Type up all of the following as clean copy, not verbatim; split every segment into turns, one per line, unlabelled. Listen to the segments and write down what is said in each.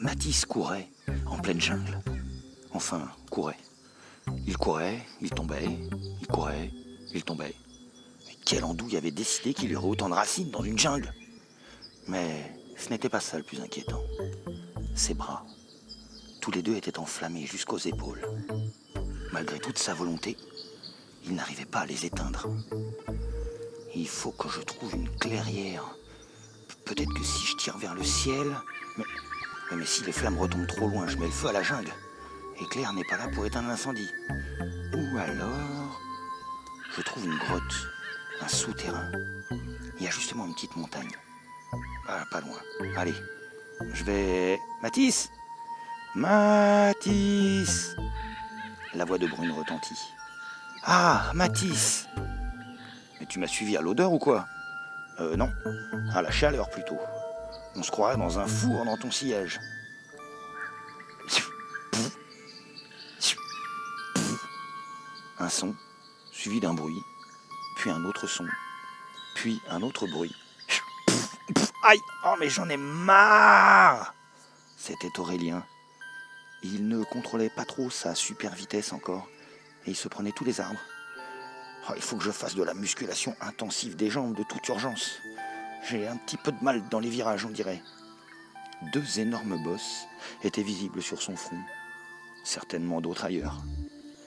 Matisse courait en pleine jungle. Enfin, courait. Il courait, il tombait, il courait, il tombait. Mais quelle andouille avait décidé qu'il y aurait autant de racines dans une jungle? Mais ce n'était pas ça le plus inquiétant. Ses bras, tous les deux étaient enflammés jusqu'aux épaules. Malgré toute sa volonté, il n'arrivait pas à les éteindre. Il faut que je trouve une clairière. Peut-être que si je tire vers le ciel... Mais si les flammes retombent trop loin, je mets le feu à la jungle. Et Claire n'est pas là pour éteindre l'incendie. Ou alors... je trouve une grotte, un souterrain. Il y a justement une petite montagne. Ah, pas loin. Allez, je vais... Matisse! Matisse! La voix de Brune retentit. Ah, Matisse! Mais tu m'as suivi à l'odeur ou quoi? Non, à la chaleur plutôt. On se croirait dans un four dans ton sillage. Un son, suivi d'un bruit, puis un autre son, puis un autre bruit. Aïe! Oh mais j'en ai marre! C'était Aurélien. Il ne contrôlait pas trop sa super vitesse encore, et il se prenait tous les arbres. Oh, il faut que je fasse de la musculation intensive des jambes de toute urgence. J'ai un petit peu de mal dans les virages, on dirait. 2 énormes bosses étaient visibles sur son front. Certainement d'autres ailleurs.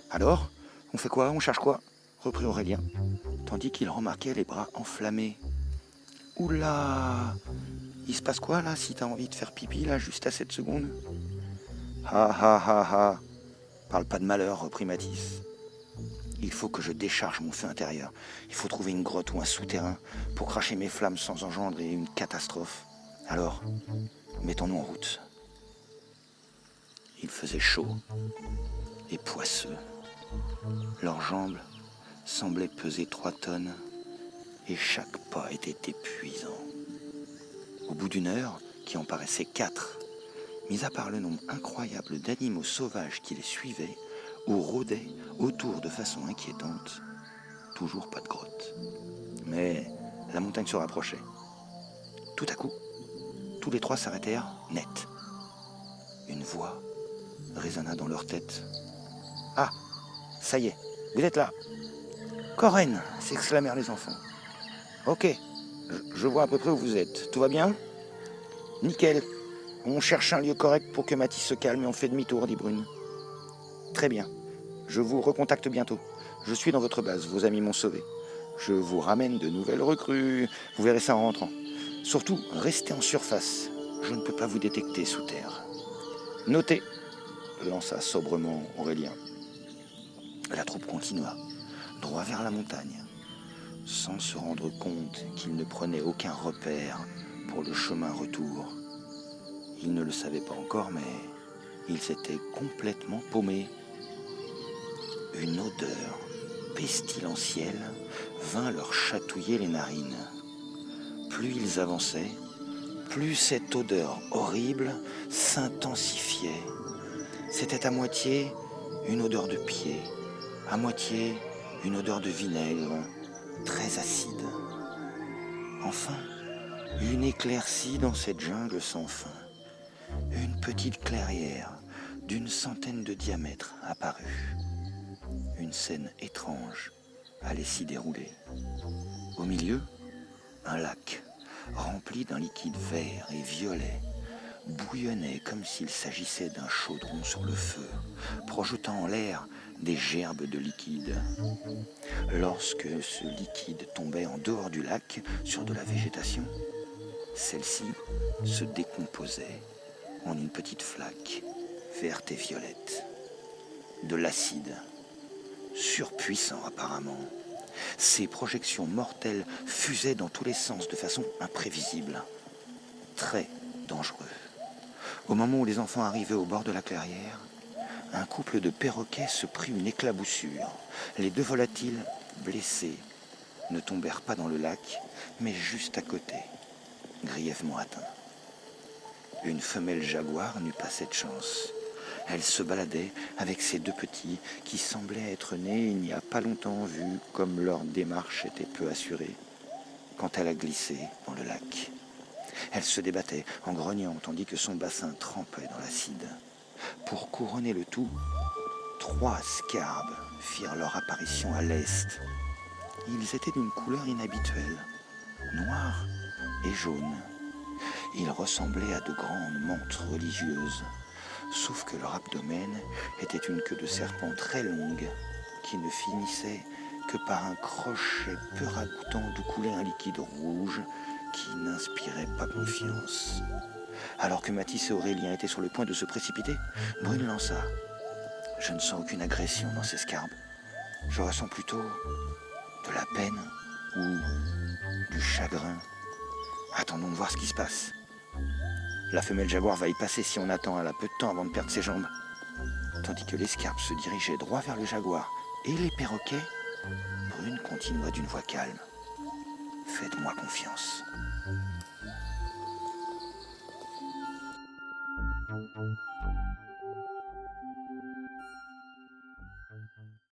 Alors, on fait quoi? On cherche quoi? Reprit Aurélien, tandis qu'il remarquait les bras enflammés. Oula! Il se passe quoi là si t'as envie de faire pipi là juste à cette seconde? Ha ha ha ha! Parle pas de malheur, reprit Matisse. Il faut que je décharge mon feu intérieur. Il faut trouver une grotte ou un souterrain pour cracher mes flammes sans engendrer une catastrophe. Alors, mettons-nous en route. Il faisait chaud et poisseux. Leurs jambes semblaient peser 3 tonnes et chaque pas était épuisant. Au bout d'une heure, qui en paraissait 4, mis à part le nombre incroyable d'animaux sauvages qui les suivaient ou rôdaient autour de façon inquiétante, toujours pas de grotte. Mais la montagne se rapprochait. Tout à coup, tous les 3 s'arrêtèrent net. Une voix résonna dans leur tête. « Ah, ça y est, vous êtes là !»« Corinne !» s'exclamèrent les enfants. « Ok, je vois à peu près où vous êtes. Tout va bien ? » ?»« Nickel. On cherche un lieu correct pour que Matisse se calme et on fait demi-tour, dit Brune. « Très bien. Je vous recontacte bientôt. Je suis dans votre base, vos amis m'ont sauvé. Je vous ramène de nouvelles recrues. Vous verrez ça en rentrant. Surtout, restez en surface. Je ne peux pas vous détecter sous terre. » « Notez !» lança sobrement Aurélien. La troupe continua, droit vers la montagne, sans se rendre compte qu'ils ne prenaient aucun repère pour le chemin retour. Ils ne le savaient pas encore, mais ils s'étaient complètement paumés. Une odeur pestilentielle vint leur chatouiller les narines. Plus ils avançaient, plus cette odeur horrible s'intensifiait. C'était à moitié une odeur de pied, à moitié une odeur de vinaigre, très acide. Enfin, une éclaircie dans cette jungle sans fin. Une petite clairière d'une centaine de diamètres apparut. Une scène étrange allait s'y dérouler. Au milieu, un lac rempli d'un liquide vert et violet bouillonnait comme s'il s'agissait d'un chaudron sur le feu, projetant en l'air des gerbes de liquide. Lorsque ce liquide tombait en dehors du lac sur de la végétation, celle-ci se décomposait en une petite flaque verte et violette. De l'acide, surpuissant apparemment. Ces projections mortelles fusaient dans tous les sens de façon imprévisible. Très dangereux. Au moment où les enfants arrivaient au bord de la clairière, un couple de perroquets se prit une éclaboussure. Les 2 volatiles, blessés, ne tombèrent pas dans le lac, mais juste à côté, grièvement atteints. Une femelle jaguar n'eut pas cette chance. Elle se baladait avec ses 2 petits qui semblaient être nés il n'y a pas longtemps vu comme leur démarche était peu assurée quand elle a glissé dans le lac. Elle se débattait en grognant tandis que son bassin trempait dans l'acide. Pour couronner le tout, 3 scarabs firent leur apparition à l'est. Ils étaient d'une couleur inhabituelle, noire et jaune. Ils ressemblaient à de grandes mantes religieuses, sauf que leur abdomen était une queue de serpent très longue qui ne finissait que par un crochet peu ragoûtant d'où coulait un liquide rouge qui n'inspirait pas confiance. Alors que Mathis et Aurélien étaient sur le point de se précipiter, Brune lança: « Je ne sens aucune agression dans ces scarabs. Je ressens plutôt de la peine ou du chagrin. Attendons de voir ce qui se passe. La femelle jaguar va y passer si on attend, elle a peu de temps avant de perdre ses jambes. » Tandis que l'escarpe se dirigeait droit vers le jaguar et les perroquets, Brune continua d'une voix calme: « Faites-moi confiance. »